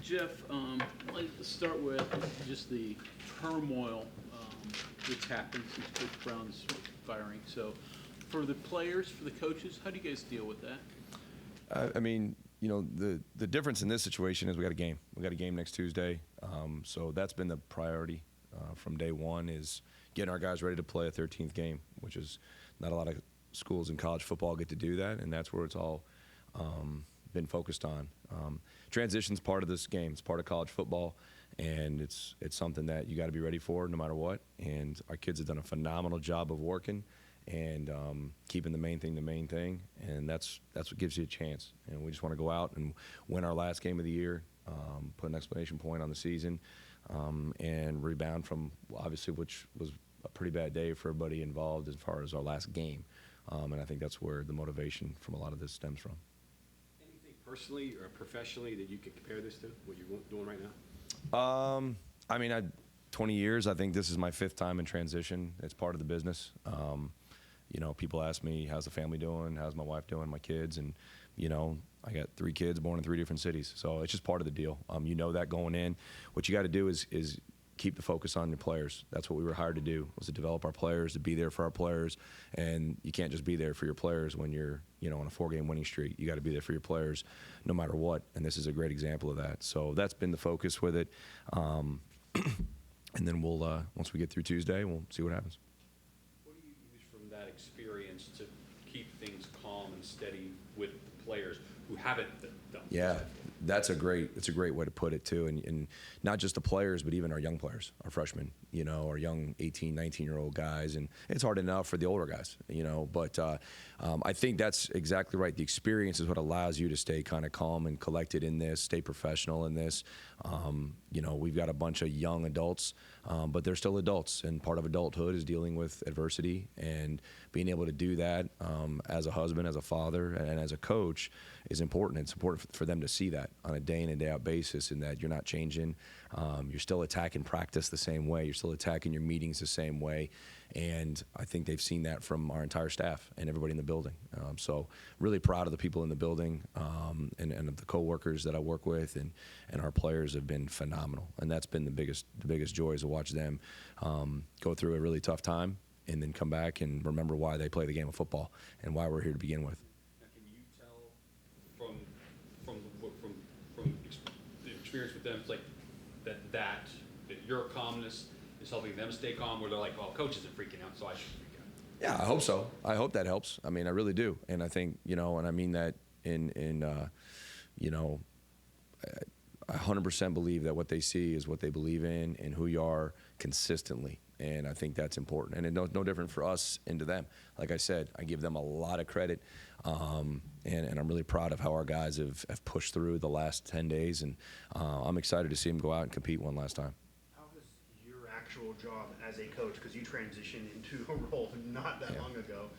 Jeff, I'd like to start with just the turmoil that's happened since Coach Brown's firing. So, for the players, for the coaches, how do you guys deal with that? I mean, you know, the difference in this situation is we got a game. We got a game next Tuesday. So that's been the priority from day one, is getting our guys ready to play a 13th game, which is not a lot of schools in college football get to do that, and that's where it's all been focused on. Transition's part of this game. It's part of college football, and it's something that you got to be ready for no matter what. And our kids have done a phenomenal job of working and keeping the main thing, and that's what gives you a chance. And we just want to go out and win our last game of the year, put an exclamation point on the season, and rebound from, obviously, which was a pretty bad day for everybody involved as far as our last game. And I think that's where the motivation from a lot of this stems from. Anything personally or professionally that you could compare this to, what you're doing right now? I mean, 20 years, I think this is my 5th time in transition. It's part of the business. You know, people ask me, how's the family doing? How's my wife doing? My kids? And, you know, I got 3 kids born in 3 different cities. So it's just part of the deal. You know that going in. What you got to do is keep the focus on your players. That's what we were hired to do, was to develop our players, to be there for our players. And you can't just be there for your players when you're, you know, on a 4-game winning streak. You got to be there for your players no matter what. And this is a great example of that. So that's been the focus with it. And then we'll, once we get through Tuesday, we'll see what happens. What do you use from that experience to keep things calm and steady with the players who haven't done this? Yeah, it's a great way to put it too, and not just the players, but even our young players, our freshmen, you know, our young 18, 19-year-old guys, and it's hard enough for the older guys, you know, but I think that's exactly right. The experience is what allows you to stay kind of calm and collected in this, stay professional in this. You know, we've got a bunch of young adults, but they're still adults, and part of adulthood is dealing with adversity, and being able to do that as a husband, as a father, and as a coach is important. It's important for them to see that on a day in and day out basis, and that you're not changing. You're still attacking practice the same way. You're still attacking your meetings the same way. And I think they've seen that from our entire staff and everybody in the building. So really proud of the people in the building and of the coworkers that I work with, and our players have been phenomenal. And that's been the biggest joy, is to watch them go through a really tough time and then come back and remember why they play the game of football and why we're here to begin with. Now, can you tell from the experience with them, like that your calmness is helping them stay calm, where they're like, well, coach isn't freaking out, so I should freak out? Yeah, I hope so. I hope that helps. I mean, I really do. And I think, you know, and I mean that in you know, I 100% believe that what they see is what they believe in and who you are consistently. And I think that's important. And it's no different for us and to them. Like I said, I give them a lot of credit. And I'm really proud of how our guys have pushed through the last 10 days. And I'm excited to see them go out and compete one last time. How has your actual job as a coach, because you transitioned into a role not that long ago,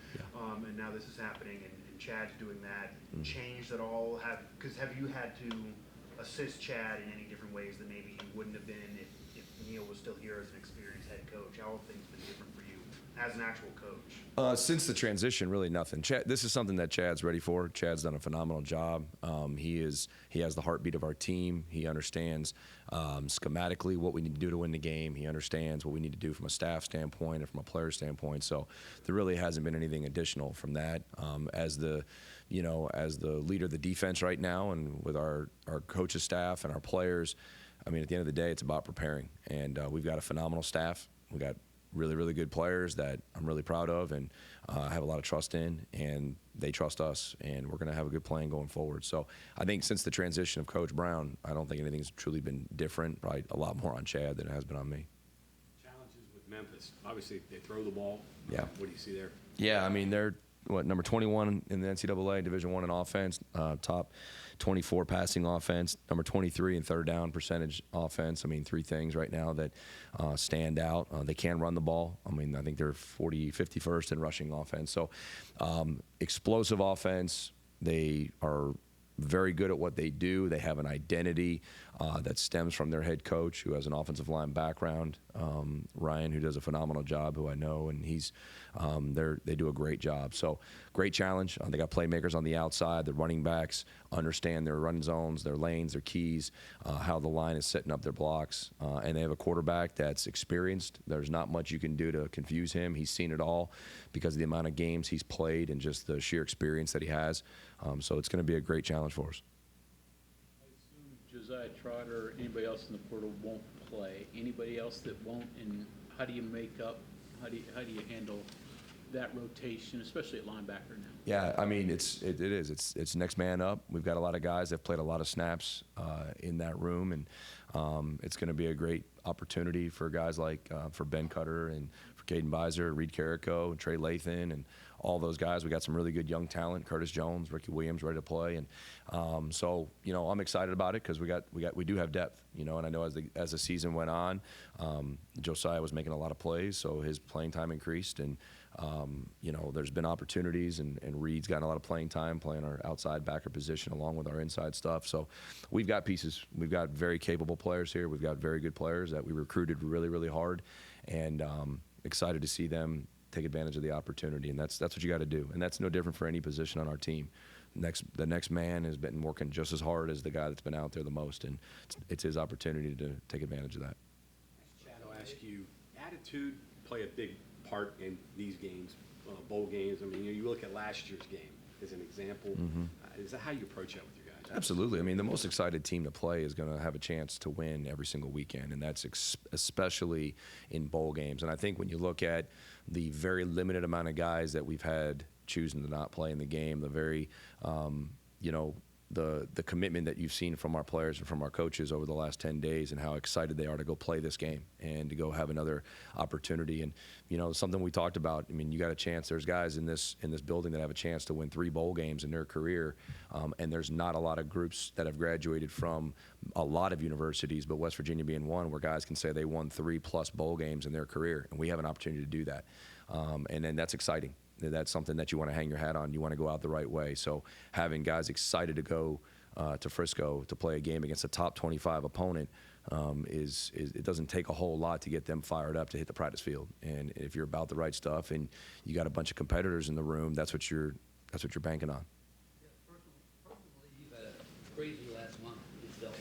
and now this is happening, and Chad's doing that, changed at all? Because have you had to assist Chad in any different ways that maybe you wouldn't have been if Neil was still here as an experienced head coach? How have things been different for you as an actual coach? Since the transition, really nothing. This is something that Chad's ready for. Chad's done a phenomenal job. He has the heartbeat of our team. He understands schematically what we need to do to win the game. He understands what we need to do from a staff standpoint and from a player standpoint. So there really hasn't been anything additional from that. As the leader of the defense right now, and with our coaches staff and our players, I mean, at the end of the day, it's about preparing. And we've got a phenomenal staff. We've got really, really good players that I'm really proud of, and I have a lot of trust in, and they trust us, and we're going to have a good plan going forward. So I think since the transition of Coach Brown, I don't think anything's truly been different, right? A lot more on Chad than it has been on me. Challenges with Memphis. Obviously, they throw the ball. Yeah. What do you see there? Yeah, I mean, they're number 21 in the NCAA, Division I in offense, top 24 passing offense, number 23 in third down percentage offense. I mean, 3 things right now that stand out. They can run the ball. I mean, I think they're 51st in rushing offense. So explosive offense. They are very good at what they do. They have an identity that stems from their head coach, who has an offensive line background, Ryan, who does a phenomenal job, who I know, and they do a great job. So great challenge. They got playmakers on the outside. The running backs understand their run zones, their lanes, their keys, how the line is setting up their blocks, and they have a quarterback that's experienced. There's not much you can do to confuse him. He's seen it all because of the amount of games he's played and just the sheer experience that he has. So it's going to be a great challenge for us. I assume Josiah Trotter or anybody else in the portal won't play. Anybody else that won't, and how do you make up, how do you handle that rotation, especially at linebacker now? Yeah, I mean, it is. It's next man up. We've got a lot of guys that have played a lot of snaps in that room, and it's going to be a great opportunity for guys like for Ben Cutter and for Caden Beiser, Reed Carrico, Trey Lathan, and all those guys. We got some really good young talent, Curtis Jones, Ricky Williams, ready to play, and so I'm excited about it because we do have depth, and I know as the season went on, Josiah was making a lot of plays, so his playing time increased, and there's been opportunities, and Reed's gotten a lot of playing time playing our outside backer position along with our inside stuff. So we've got pieces. We've got very capable players here. We've got very good players that we recruited really, really hard, and excited to see them take advantage of the opportunity. And that's what you got to do. And that's no different for any position on our team. The next man has been working just as hard as the guy that's been out there the most, and it's his opportunity to take advantage of that. Chad, I'll ask you, attitude play a big part in these games, bowl games. I mean, you look at last year's game as an example. Is that how you approach that with your guys? Absolutely. I mean, the most excited team to play is going to have a chance to win every single weekend, and that's especially in bowl games. And I think when you look at the very limited amount of guys that we've had choosing to not play in the game, the very, the commitment that you've seen from our players and from our coaches over the last 10 days and how excited they are to go play this game and to go have another opportunity. And, something we talked about, I mean, you got a chance. There's guys in this building that have a chance to win 3 bowl games in their career, and there's not a lot of groups that have graduated from a lot of universities, but West Virginia being one, where guys can say they won 3+ bowl games in their career, and we have an opportunity to do that. And then that's exciting. That's something that you want to hang your hat on. You want to go out the right way. So having guys excited to go to Frisco to play a game against a top 25 opponent is it doesn't take a whole lot to get them fired up to hit the practice field. And if you're about the right stuff and you got a bunch of competitors in the room, that's what you're banking on. Yeah, personally, you've had a crazy last month yourself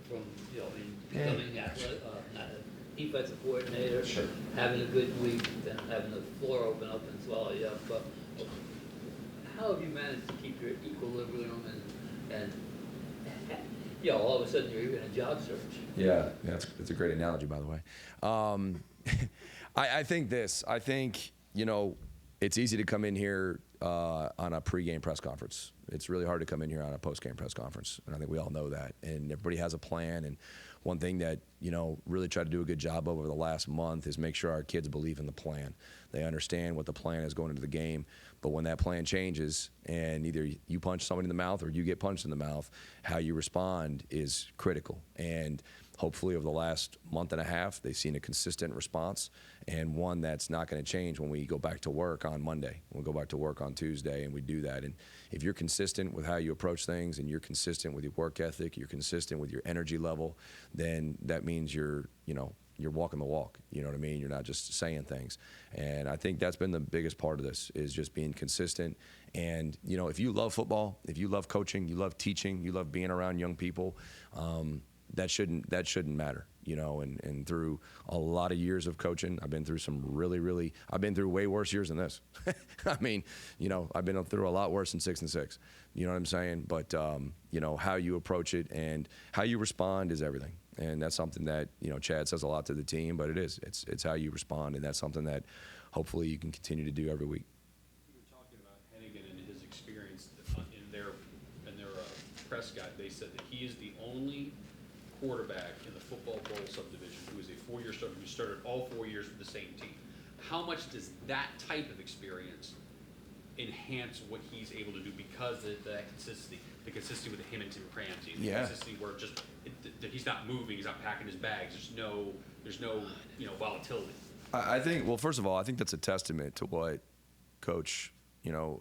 from becoming not a defensive coordinator, having a good week, then having the floor open up and swallow you up. But how have you managed to keep your equilibrium and all of a sudden you're even a job search? Yeah, it's a great analogy, by the way. I think it's easy to come in here on a pregame press conference. It's really hard to come in here on a postgame press conference, and I think we all know that. And everybody has a plan. And one thing that really tried to do a good job of over the last month is make sure our kids believe in the plan. They understand what the plan is going into the game. But when that plan changes, and either you punch somebody in the mouth or you get punched in the mouth, how you respond is critical. And hopefully over the last month and a half, they've seen a consistent response, and one that's not going to change when we go back to work on Monday. We'll go back to work on Tuesday, and we do that. And if you're consistent with how you approach things, and you're consistent with your work ethic, you're consistent with your energy level, then that means you're walking the walk. You know what I mean? You're not just saying things. And I think that's been the biggest part of this, is just being consistent. And, if you love football, if you love coaching, you love teaching, you love being around young people, that shouldn't matter, and through a lot of years of coaching, I've been through I've been through way worse years than this. I mean, I've been through a lot worse than 6-6. You know what I'm saying? But, how you approach it and how you respond is everything. And that's something that, Chad says a lot to the team, but it's how you respond. And that's something that hopefully you can continue to do every week. You were talking about Hennigan and his experience in their press guide. They said that he is the only quarterback in the football bowl subdivision who is a 4-year starter who started all 4 years with the same team. How much does that type of experience enhance what he's able to do because of that consistency, the consistency with the Hamilton Ramsey, the consistency where that he's not moving, he's not packing his bags. There's no volatility. I think, well, first of all, I think that's a testament to what Coach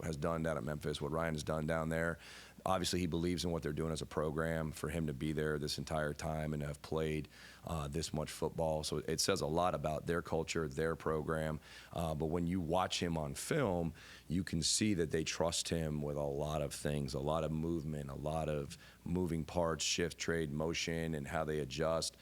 has done down at Memphis, what Ryan has done down there. obviously he believes in what they're doing as a program. For him to be there this entire time and have played this much football, so it says a lot about their culture, their program. But when you watch him on film, you can see that they trust him with a lot of things, a lot of movement, a lot of moving parts, shift, trade, motion, and how they adjust.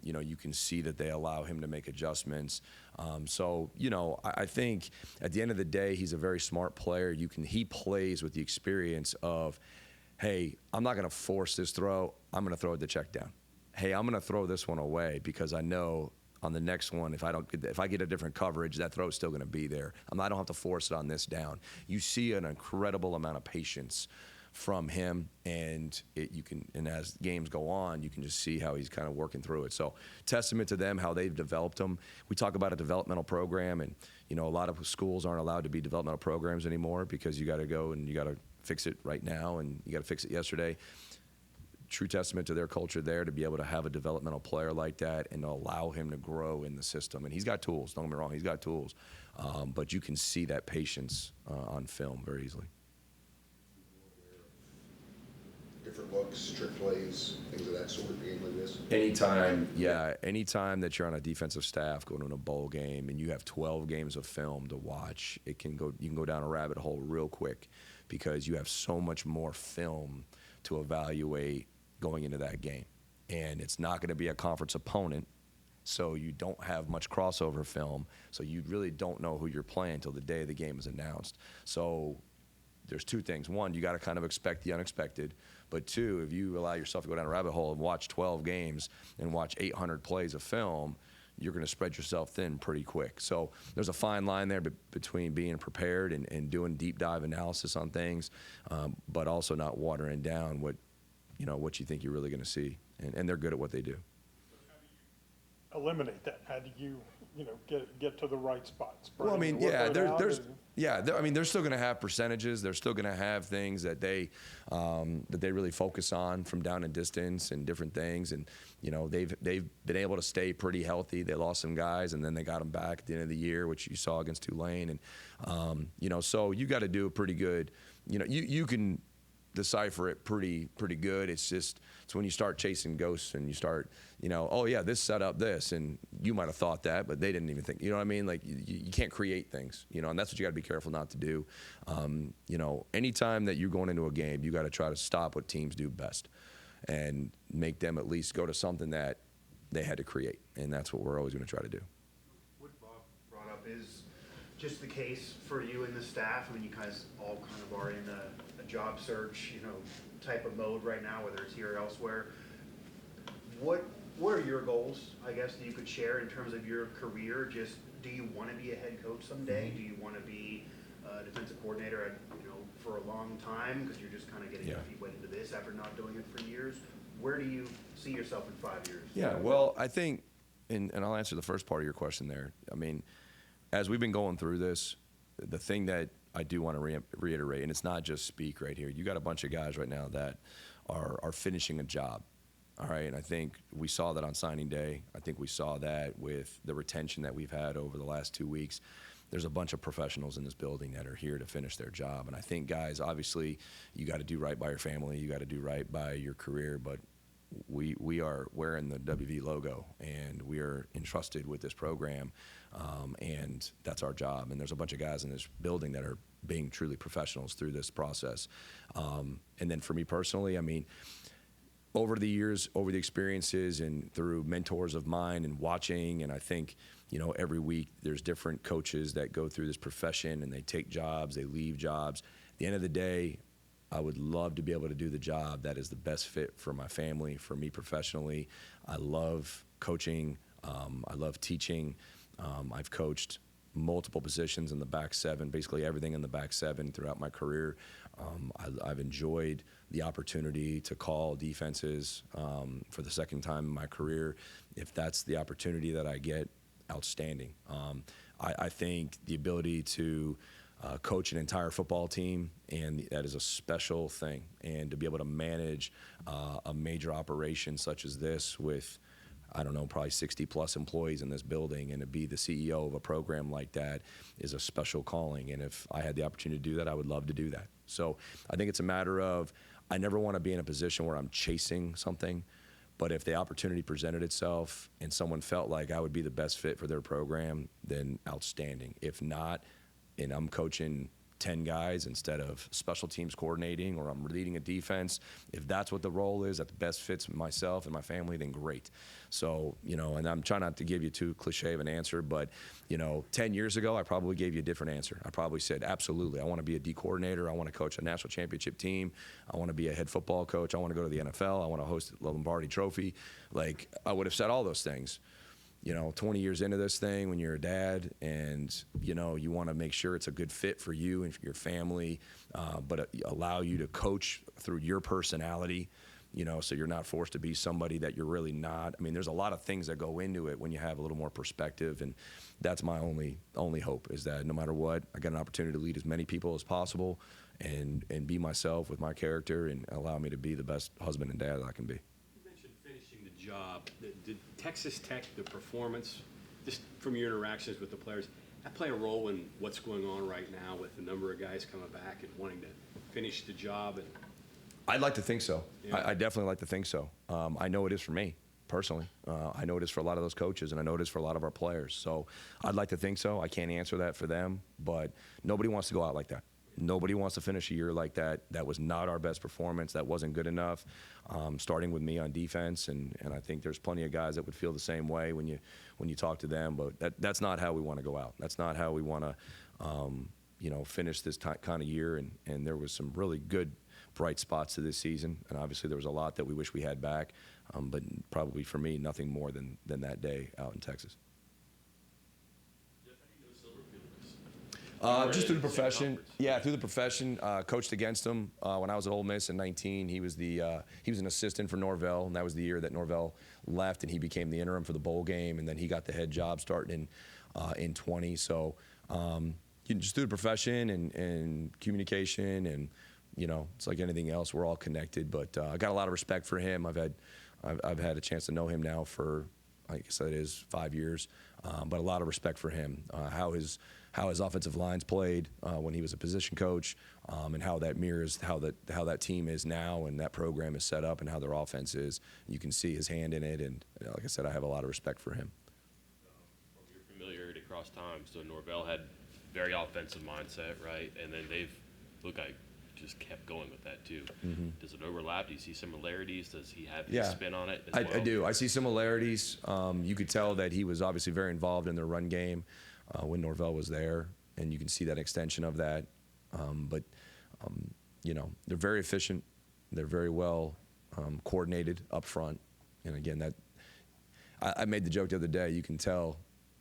You can see that they allow him to make adjustments. I think at the end of the day, he's a very smart player. He plays with the experience of, hey, I'm not going to force this throw. I'm going to throw the check down. Hey, I'm going to throw this one away because I know on the next one, if I get a different coverage, that throw is still going to be there. I don't have to force it on this down. You see an incredible amount of patience from him, and as games go on, you can just see how he's kind of working through it. So testament to them, how they've developed him. We talk about a developmental program, and a lot of schools aren't allowed to be developmental programs anymore because you got to go and you got to fix it right now, and you got to fix it yesterday. True testament to their culture there to be able to have a developmental player like that and allow him to grow in the system. And he's got tools, don't get me wrong, he's got tools. But you can see that patience on film very easily. Different looks, trick plays, things of that sort, a game like this? Anytime that you're on a defensive staff going to a bowl game and you have 12 games of film to watch, you can go down a rabbit hole real quick because you have so much more film to evaluate going into that game. And it's not going to be a conference opponent, so you don't have much crossover film, so you really don't know who you're playing until the day the game is announced. So there's two things. One, you got to kind of expect the unexpected. But two, if you allow yourself to go down a rabbit hole and watch 12 games and watch 800 plays of film, you're going to spread yourself thin pretty quick. So there's a fine line there between being prepared and doing deep dive analysis on things, but also not watering down what you think you're really going to see. And they're good at what they do. Eliminate that? How do you get to the right spots? Well, I mean, yeah, they're still going to have percentages. They're still going to have things that they really focus on from down and distance and different things. And they've been able to stay pretty healthy. They lost some guys, and then they got them back at the end of the year, which you saw against Tulane. And so you got to do a pretty good. You can decipher it pretty good. It's when you start chasing ghosts and you start, oh yeah, this set up this, and you might have thought that, but they didn't even think. You know what I mean? Like you can't create things, and that's what you got to be careful not to do. Anytime that you're going into a game, you got to try to stop what teams do best and make them at least go to something that they had to create, and that's what we're always going to try to do. What Bob brought up is just the case for you and the staff. I mean, you guys all kind of are in a job search, type of mode right now, whether it's here or elsewhere. What are your goals, I guess, that you could share in terms of your career? Just, do you want to be a head coach someday? Do you want to be a defensive coordinator, for a long time because you're just kind of getting your feet wet into this after not doing it for years? Where do you see yourself in 5 years? Yeah, well, I think, and I'll answer the first part of your question there. I mean, as we've been going through this, the thing that I do want to reiterate, and it's not just speak right here. You got a bunch of guys right now that are finishing a job, all right? And I think we saw that on signing day. I think we saw that with the retention that we've had over the last 2 weeks. There's a bunch of professionals in this building that are here to finish their job. And I think, guys, obviously, you got to do right by your family. You got to do right by your career. But we are wearing the WVU logo, and we are entrusted with this program, and that's our job. And there's a bunch of guys in this building that are being truly professionals through this process. And then for me personally, I mean, over the years, over the experiences, and through mentors of mine and watching, and I think, every week there's different coaches that go through this profession, and they take jobs, they leave jobs. At the end of the day, I would love to be able to do the job that is the best fit for my family, for me professionally. I love coaching. I love teaching. I've coached multiple positions in the back seven, basically everything in the back seven throughout my career. I've enjoyed the opportunity to call defenses for the second time in my career. If that's the opportunity that I get, outstanding. I think the ability to coach an entire football team, and that is a special thing. And to be able to manage a major operation such as this with I don't know, probably 60 plus employees in this building, and to be the CEO of a program like that is a special calling. And if I had the opportunity to do that, I would love to do that. So I think it's a matter of, I never want to be in a position where I'm chasing something, but if the opportunity presented itself and someone felt like I would be the best fit for their program, then outstanding. If not, and I'm coaching 10 guys instead of special teams coordinating, or I'm leading a defense, if that's what the role is that the best fits myself and my family, then great. So, and I'm trying not to give you too cliche of an answer, but 10 years ago, I probably gave you a different answer. I probably said, absolutely, I want to be a D coordinator, I want to coach a national championship team, I want to be a head football coach, I want to go to the NFL, I want to host the Lombardi Trophy. Like, I would have said all those things. 20 years into this thing, when you're a dad and, you want to make sure it's a good fit for you and for your family, but allow you to coach through your personality, so you're not forced to be somebody that you're really not. I mean, there's a lot of things that go into it when you have a little more perspective, and that's my only hope, is that no matter what, I got an opportunity to lead as many people as possible and be myself with my character and allow me to be the best husband and dad that I can be. You mentioned finishing the job. Did Texas Tech, the performance, just from your interactions with the players, that play a role in what's going on right now with the number of guys coming back and wanting to finish the job? And I'd like to think so. Yeah. I definitely like to think so. I know it is for me personally. I know it is for a lot of those coaches, and I know it is for a lot of our players. So I'd like to think so. I can't answer that for them, but nobody wants to go out like that. Nobody wants to finish a year like that. That was not our best performance. That wasn't good enough, starting with me on defense. And I think there's plenty of guys that would feel the same way when you talk to them. But that's not how we want to go out. That's not how we want to finish this kind of year. And there was some really good, bright spots to this season. And obviously there was a lot that we wish we had back. But probably for me, nothing more than that day out in Texas. Just through the profession. Yeah, through the profession. Coached against him when I was at Ole Miss in 19. He was an assistant for Norvell, and that was the year that Norvell left, and he became the interim for the bowl game, and then he got the head job starting in 20. So just through the profession and communication, and it's like anything else. We're all connected, but I got a lot of respect for him. I've had a chance to know him now for, I guess it is 5 years, but a lot of respect for him. How his offensive lines played when he was a position coach, and how that mirrors how that team is now, and that program is set up, and how their offense is. You can see his hand in it, and like I said, I have a lot of respect for him. From your familiarity across time, so Norvell had very offensive mindset, right? And then they've looked like just kept going with that too. Mm-hmm. Does it overlap? Do you see similarities? Does he have his spin on it as well? I do. I see similarities. You could tell that he was obviously very involved in the run game when Norvell was there, and you can see that extension of that. But they're very efficient. They're very well coordinated up front. And again, that I made the joke the other day. You can tell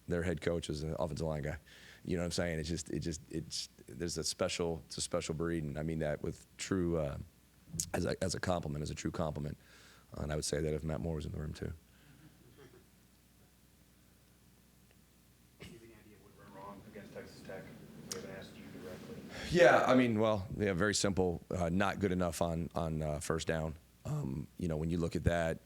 their head coach is an offensive line guy. You know what I'm saying? It's there's it's a special breed, and I mean that with true as a compliment, as a true compliment. And I would say that if Matt Moore was in the room too. Against Texas Tech? We haven't asked you directly. Yeah, I mean, well, yeah, very simple. Not good enough on first down. When you look at that,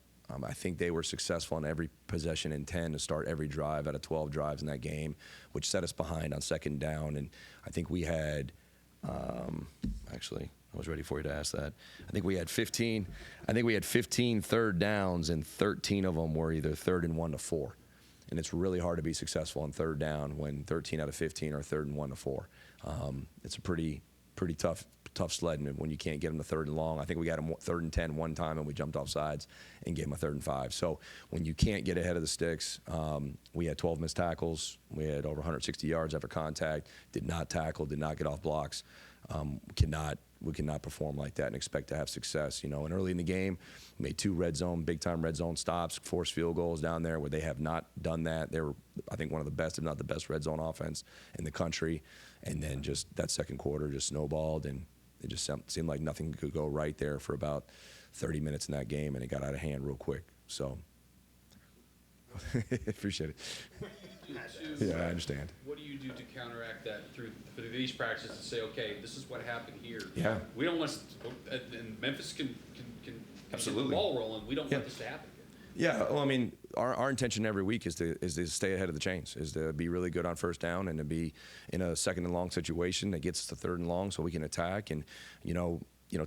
I think they were successful on every possession in 10 to start every drive out of 12 drives in that game, which set us behind on second down. And I think we had, actually, I was ready for you to ask that. I think we had 15 third downs, and 13 of them were either 3rd and 1 to 4. And it's really hard to be successful on third down when 13 out of 15 are 3rd and 1 to 4. It's a pretty tough sledding when you can't get them to 3rd and long. I think we got them 3rd and 10 one time, and we jumped off sides and gave them a 3rd and 5. So when you can't get ahead of the sticks, we had 12 missed tackles. We had over 160 yards after contact. Did not tackle. Did not get off blocks. We cannot perform like that and expect to have success. And early in the game, made 2 big time red zone stops, forced field goals down there where they have not done that. They were, I think, one of the best, if not the best, red zone offense in the country. And then just that second quarter just snowballed, and it just seemed like nothing could go right there for about 30 minutes in that game, and it got out of hand real quick. So, appreciate it. Yeah, I understand. What do you do to counteract that through these practices to say, okay, this is what happened here? Yeah. We don't want, and Memphis can keep the Absolutely. ball rolling. We don't Yeah. want this to happen. Yeah, well, I mean, our intention every week is to stay ahead of the chains, is to be really good on first down and to be in a second and long situation that gets us to third and long so we can attack. And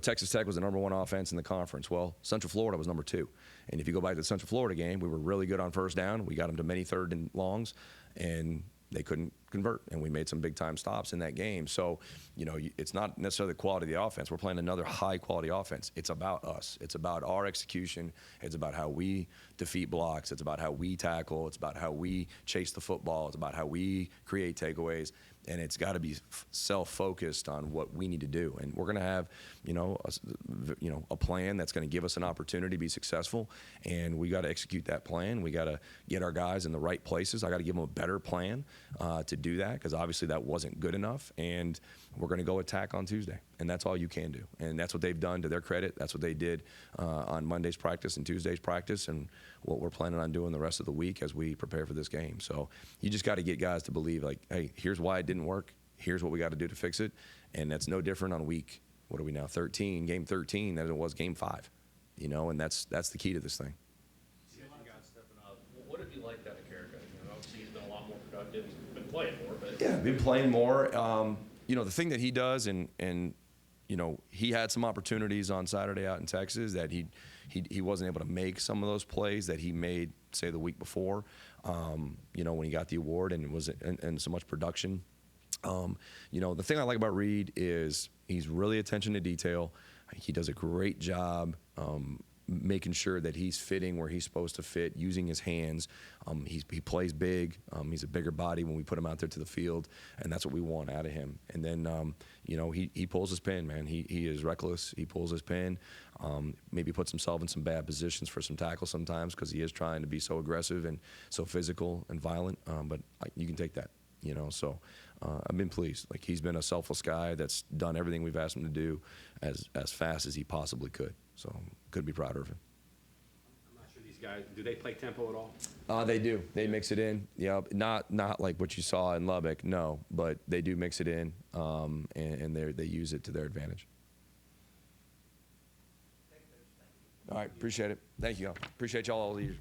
Texas Tech was the #1 offense in the conference. Well, Central Florida was #2. And if you go back to the Central Florida game, we were really good on first down. We got them to many third and longs, and they couldn't convert, and we made some big-time stops in that game. So, it's not necessarily the quality of the offense. We're playing another high-quality offense. It's about us. It's about our execution. It's about how we defeat blocks. It's about how we tackle. It's about how we chase the football. It's about how we create takeaways. And it's got to be self-focused on what we need to do. And we're going to have, a plan that's going to give us an opportunity to be successful. And we got to execute that plan. We got to get our guys in the right places. I got to give them a better plan to do that, because obviously that wasn't good enough. And we're going to go attack on Tuesday. And that's all you can do. And that's what they've done, to their credit. That's what they did on Monday's practice and Tuesday's practice, and what we're planning on doing the rest of the week as we prepare for this game. So you just got to get guys to believe, like, hey, here's why it didn't work. Here's what we got to do to fix it. And that's no different on week, what are we now, 13, game 13, than it was game 5. And that's the key to this thing. What have you liked out of Carrick? Obviously, he's been a lot more productive. He's been playing more, but Yeah, been playing more. The thing that he does, and he had some opportunities on Saturday out in Texas that he wasn't able to make some of those plays that he made, say, the week before. When he got the award and was in so much production. The thing I like about Reed is he's really attention to detail. He does a great job making sure that he's fitting where he's supposed to fit, using his hands. He plays big. He's a bigger body when we put him out there to the field, and that's what we want out of him. And then, he pulls his pin, man. He is reckless. He pulls his pin. Maybe puts himself in some bad positions for some tackles sometimes, because he is trying to be so aggressive and so physical and violent. But you can take that, So I've been pleased. Like, he's been a selfless guy that's done everything we've asked him to do as fast as he possibly could. So could be prouder of him. I'm not sure these guys, do they play tempo at all? They do. They mix it in. Yeah, not like what you saw in Lubbock, no, but they do mix it in, and they use it to their advantage. All right, appreciate it. Thank you all. Appreciate y'all all these.